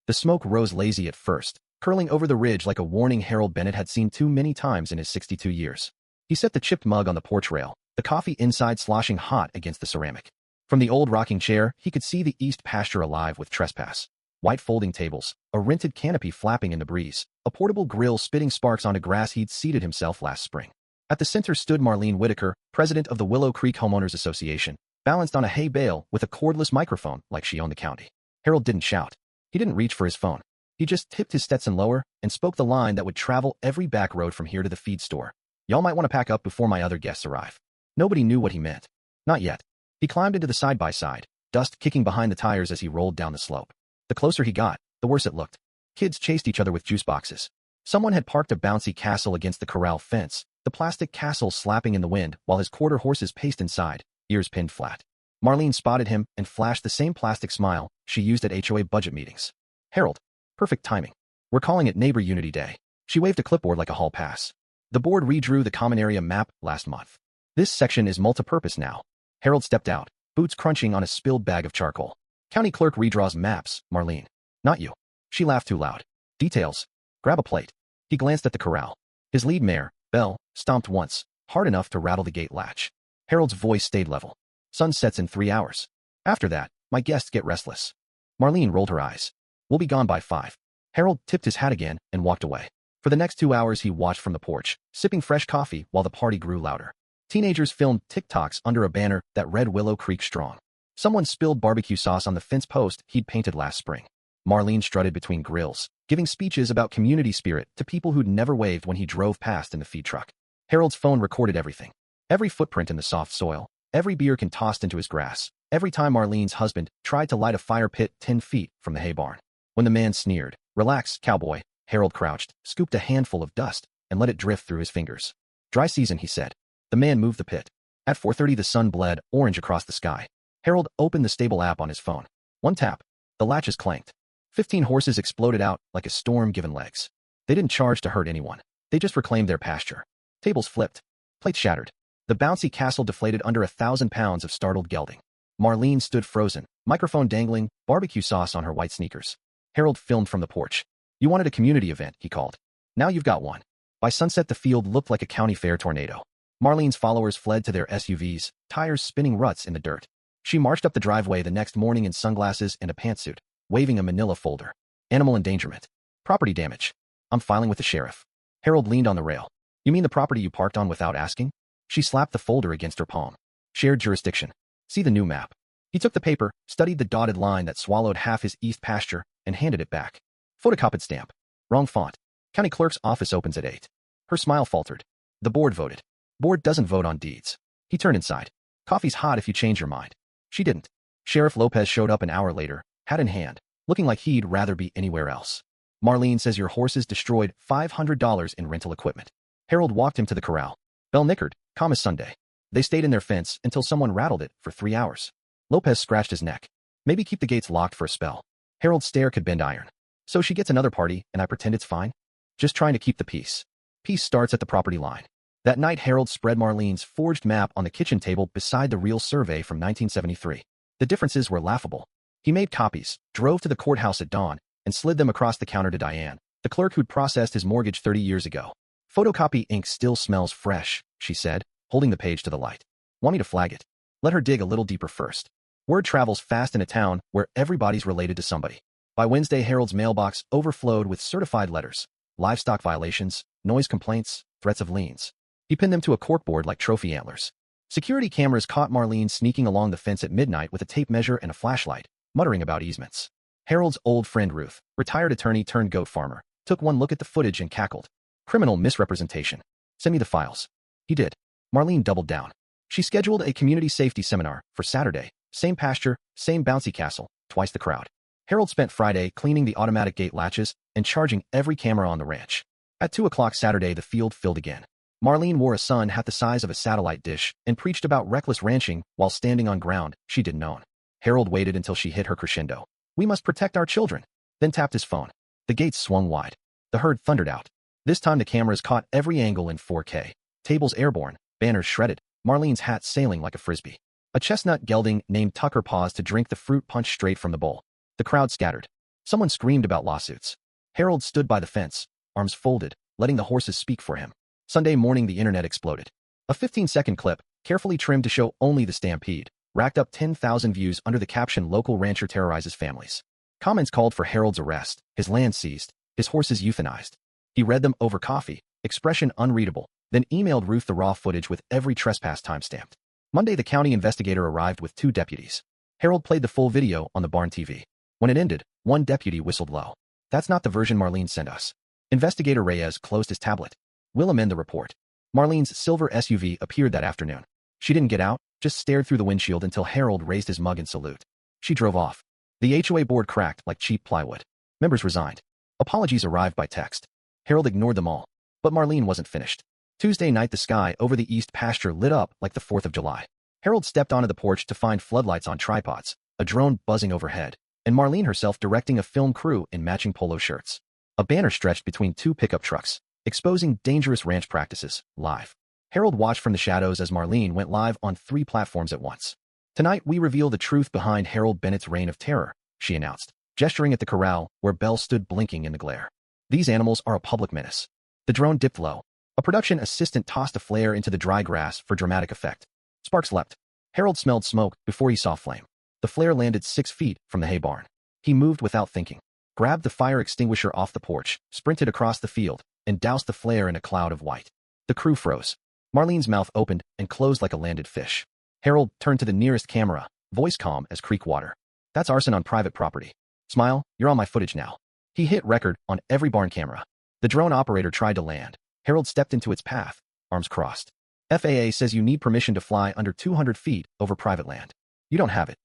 The smoke rose lazy at first, curling over the ridge like a warning Harold Bennett had seen too many times in his 62 years. He set the chipped mug on the porch rail, the coffee inside sloshing hot against the ceramic. From the old rocking chair, he could see the east pasture alive with trespass. White folding tables, a rented canopy flapping in the breeze, a portable grill spitting sparks onto grass he'd seeded himself last spring. At the center stood Marlene Whitaker, president of the Willow Creek Homeowners Association, balanced on a hay bale with a cordless microphone like she owned the county. Harold didn't shout. He didn't reach for his phone. He just tipped his Stetson lower and spoke the line that would travel every back road from here to the feed store. Y'all might want to pack up before my other guests arrive. Nobody knew what he meant. Not yet. He climbed into the side-by-side, dust kicking behind the tires as he rolled down the slope. The closer he got, the worse it looked. Kids chased each other with juice boxes. Someone had parked a bouncy castle against the corral fence, the plastic castle slapping in the wind while his quarter horses paced inside, ears pinned flat. Marlene spotted him and flashed the same plastic smile she used at HOA budget meetings. Harold. Perfect timing. We're calling it Neighbor Unity Day. She waved a clipboard like a hall pass. The board redrew the common area map last month. This section is multipurpose now. Harold stepped out, boots crunching on a spilled bag of charcoal. County clerk redraws maps, Marlene. Not you. She laughed too loud. Details. Grab a plate. He glanced at the corral. His lead mare, Belle, stomped once, hard enough to rattle the gate latch. Harold's voice stayed level. Sun sets in 3 hours. After that, my guests get restless. Marlene rolled her eyes. We'll be gone by 5. Harold tipped his hat again and walked away. For the next 2 hours he watched from the porch, sipping fresh coffee while the party grew louder. Teenagers filmed TikToks under a banner that read Willow Creek Strong. Someone spilled barbecue sauce on the fence post he'd painted last spring. Marlene strutted between grills, giving speeches about community spirit to people who'd never waved when he drove past in the feed truck. Harold's phone recorded everything. Every footprint in the soft soil, every beer can tossed into his grass, every time Marlene's husband tried to light a fire pit 10 feet from the hay barn. When the man sneered, "Relax, cowboy," Harold crouched, scooped a handful of dust, and let it drift through his fingers. "Dry season," he said. The man moved the pit. At 4:30 the sun bled orange across the sky. Harold opened the stable app on his phone. One tap. The latches clanked. 15 horses exploded out like a storm given legs. They didn't charge to hurt anyone. They just reclaimed their pasture. Tables flipped. Plates shattered. The bouncy castle deflated under 1,000 pounds of startled gelding. Marlene stood frozen, microphone dangling, barbecue sauce on her white sneakers. Harold filmed from the porch. "You wanted a community event," he called. "Now you've got one." By sunset the field looked like a county fair tornado. Marlene's followers fled to their SUVs, tires spinning ruts in the dirt. She marched up the driveway the next morning in sunglasses and a pantsuit, waving a manila folder. "Animal endangerment. Property damage. I'm filing with the sheriff." Harold leaned on the rail. "You mean the property you parked on without asking?" She slapped the folder against her palm. "Shared jurisdiction. See the new map." He took the paper, studied the dotted line that swallowed half his east pasture, and handed it back. Photocopied stamp. Wrong font. County clerk's office opens at 8. Her smile faltered. The board voted. Board doesn't vote on deeds. He turned inside. "Coffee's hot if you change your mind." She didn't. Sheriff Lopez showed up an hour later, hat in hand, looking like he'd rather be anywhere else. "Marlene says your horses destroyed $500 in rental equipment." Harold walked him to the corral. Bell nickered, calm as Sunday. They stayed in their fence until someone rattled it for 3 hours. Lopez scratched his neck. "Maybe keep the gates locked for a spell." Harold's stare could bend iron. "So she gets another party, and I pretend it's fine?" "Just trying to keep the peace. Peace starts at the property line." That night Harold spread Marlene's forged map on the kitchen table beside the real survey from 1973. The differences were laughable. He made copies, drove to the courthouse at dawn, and slid them across the counter to Diane, the clerk who'd processed his mortgage 30 years ago. "Photocopy ink still smells fresh," she said, holding the page to the light. "Want me to flag it?" Let her dig a little deeper first. Word travels fast in a town where everybody's related to somebody. By Wednesday, Harold's mailbox overflowed with certified letters, livestock violations, noise complaints, threats of liens. He pinned them to a corkboard like trophy antlers. Security cameras caught Marlene sneaking along the fence at midnight with a tape measure and a flashlight, muttering about easements. Harold's old friend Ruth, retired attorney turned goat farmer, took one look at the footage and cackled. "Criminal misrepresentation. Send me the files." He did. Marlene doubled down. She scheduled a community safety seminar for Saturday, same pasture, same bouncy castle, twice the crowd. Harold spent Friday cleaning the automatic gate latches and charging every camera on the ranch. At 2 o'clock Saturday the field filled again. Marlene wore a sun hat the size of a satellite dish and preached about reckless ranching while standing on ground she didn't own. Harold waited until she hit her crescendo. "We must protect our children," then tapped his phone. The gates swung wide. The herd thundered out. This time the cameras caught every angle in 4K. Tables airborne, banners shredded, Marlene's hat sailing like a frisbee. A chestnut gelding named Tucker paused to drink the fruit punch straight from the bowl. The crowd scattered. Someone screamed about lawsuits. Harold stood by the fence, arms folded, letting the horses speak for him. Sunday morning the internet exploded. A 15-second clip, carefully trimmed to show only the stampede, racked up 10,000 views under the caption "Local rancher terrorizes families." Comments called for Harold's arrest, his land seized, his horses euthanized. He read them over coffee, expression unreadable, then emailed Ruth the raw footage with every trespass timestamped. Monday the county investigator arrived with 2 deputies. Harold played the full video on the barn TV. When it ended, one deputy whistled low. "That's not the version Marlene sent us." Investigator Reyes closed his tablet. "We'll amend the report." Marlene's silver SUV appeared that afternoon. She didn't get out, just stared through the windshield until Harold raised his mug in salute. She drove off. The HOA board cracked like cheap plywood. Members resigned. Apologies arrived by text. Harold ignored them all. But Marlene wasn't finished. Tuesday night the sky over the east pasture lit up like the 4th of July. Harold stepped onto the porch to find floodlights on tripods, a drone buzzing overhead, and Marlene herself directing a film crew in matching polo shirts. A banner stretched between 2 pickup trucks, exposing dangerous ranch practices, live. Harold watched from the shadows as Marlene went live on 3 platforms at once. "Tonight we reveal the truth behind Harold Bennett's reign of terror," she announced, gesturing at the corral where Belle stood blinking in the glare. "These animals are a public menace." The drone dipped low. A production assistant tossed a flare into the dry grass for dramatic effect. Sparks leapt. Harold smelled smoke before he saw flame. The flare landed 6 feet from the hay barn. He moved without thinking, grabbed the fire extinguisher off the porch, sprinted across the field, and doused the flare in a cloud of white. The crew froze. Marlene's mouth opened and closed like a landed fish. Harold turned to the nearest camera, voice calm as creek water. "That's arson on private property. Smile, you're on my footage now." He hit record on every barn camera. The drone operator tried to land. Harold stepped into its path, arms crossed. "FAA says you need permission to fly under 200 feet over private land. You don't have it."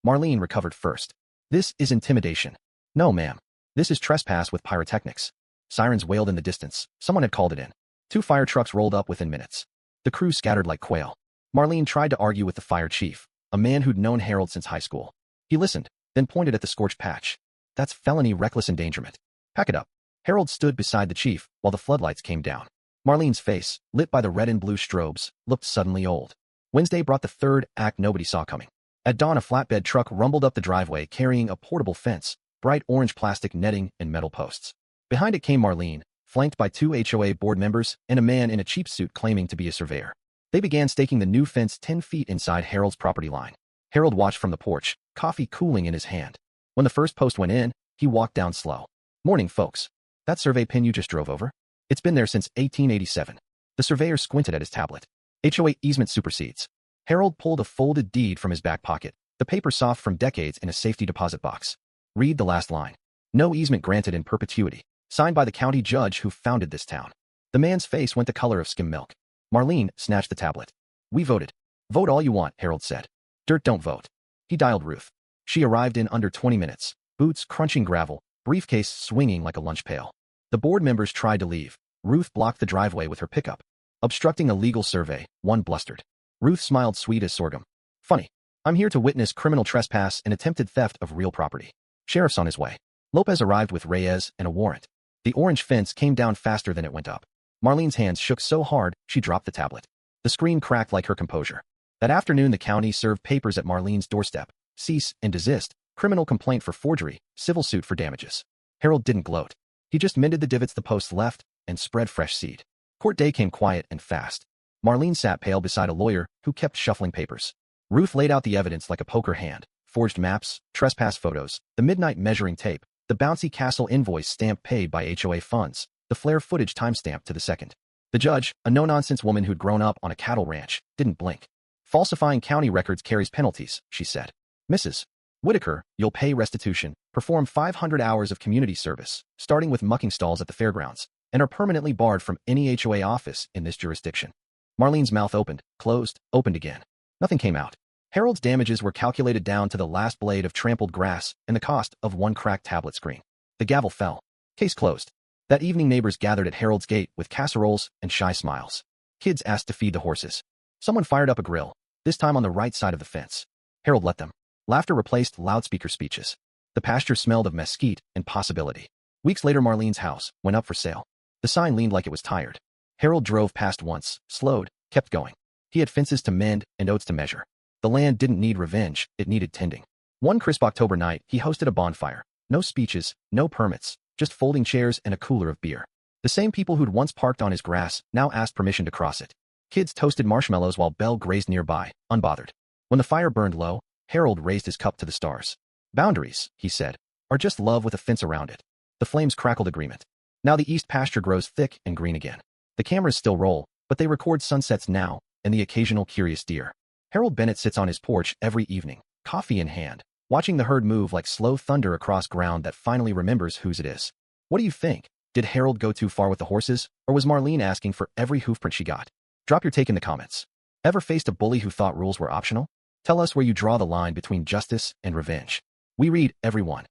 Marlene recovered first. "This is intimidation." "No, ma'am. This is trespass with pyrotechnics." Sirens wailed in the distance. Someone had called it in. 2 fire trucks rolled up within minutes. The crew scattered like quail. Marlene tried to argue with the fire chief, a man who'd known Harold since high school. He listened, then pointed at the scorched patch. "That's felony reckless endangerment. Pack it up." Harold stood beside the chief while the floodlights came down. Marlene's face, lit by the red and blue strobes, looked suddenly old. Wednesday brought the 3rd act nobody saw coming. At dawn a flatbed truck rumbled up the driveway carrying a portable fence, bright orange plastic netting, and metal posts. Behind it came Marlene, flanked by 2 HOA board members and a man in a cheap suit claiming to be a surveyor. They began staking the new fence 10 feet inside Harold's property line. Harold watched from the porch, coffee cooling in his hand. When the first post went in, he walked down slow. "Morning, folks. That survey pin you just drove over? It's been there since 1887. The surveyor squinted at his tablet. "HOA easement supersedes." Harold pulled a folded deed from his back pocket, the paper soft from decades in a safety deposit box. "Read the last line. No easement granted in perpetuity. Signed by the county judge who founded this town." The man's face went the color of skim milk. Marlene snatched the tablet. "We voted." "Vote all you want," Harold said. "Dirt don't vote." He dialed Ruth. She arrived in under 20 minutes, boots crunching gravel, briefcase swinging like a lunch pail. The board members tried to leave. Ruth blocked the driveway with her pickup. "Obstructing a legal survey," one blustered. Ruth smiled sweet as sorghum. "Funny. I'm here to witness criminal trespass and attempted theft of real property. Sheriff's on his way." Lopez arrived with Reyes and a warrant. The orange fence came down faster than it went up. Marlene's hands shook so hard, she dropped the tablet. The screen cracked like her composure. That afternoon the county served papers at Marlene's doorstep. Cease and desist, criminal complaint for forgery, civil suit for damages. Harold didn't gloat. He just mended the divots the posts left and spread fresh seed. Court day came quiet and fast. Marlene sat pale beside a lawyer who kept shuffling papers. Ruth laid out the evidence like a poker hand. Forged maps, trespass photos, the midnight measuring tape, the bouncy castle invoice stamp paid by HOA funds, the flare footage timestamped to the second. The judge, a no-nonsense woman who'd grown up on a cattle ranch, didn't blink. "Falsifying county records carries penalties," she said. "Mrs. Whitaker, you'll pay restitution, perform 500 hours of community service, starting with mucking stalls at the fairgrounds, and are permanently barred from any HOA office in this jurisdiction." Marlene's mouth opened, closed, opened again. Nothing came out. Harold's damages were calculated down to the last blade of trampled grass and the cost of one cracked tablet screen. The gavel fell. Case closed. That evening neighbors gathered at Harold's gate with casseroles and shy smiles. Kids asked to feed the horses. Someone fired up a grill, this time on the right side of the fence. Harold let them. Laughter replaced loudspeaker speeches. The pasture smelled of mesquite and possibility. Weeks later Marlene's house went up for sale. The sign leaned like it was tired. Harold drove past once, slowed, kept going. He had fences to mend and oats to measure. The land didn't need revenge, it needed tending. One crisp October night, he hosted a bonfire. No speeches, no permits, just folding chairs and a cooler of beer. The same people who'd once parked on his grass now asked permission to cross it. Kids toasted marshmallows while Belle grazed nearby, unbothered. When the fire burned low, Harold raised his cup to the stars. Boundaries, he said, are just love with a fence around it. The flames crackled agreement. Now the east pasture grows thick and green again. The cameras still roll, but they record sunsets now, and the occasional curious deer. Harold Bennett sits on his porch every evening, coffee in hand, watching the herd move like slow thunder across ground that finally remembers whose it is. What do you think? Did Harold go too far with the horses, or was Marlene asking for every hoofprint she got? Drop your take in the comments. Ever faced a bully who thought rules were optional? Tell us where you draw the line between justice and revenge. We read every one.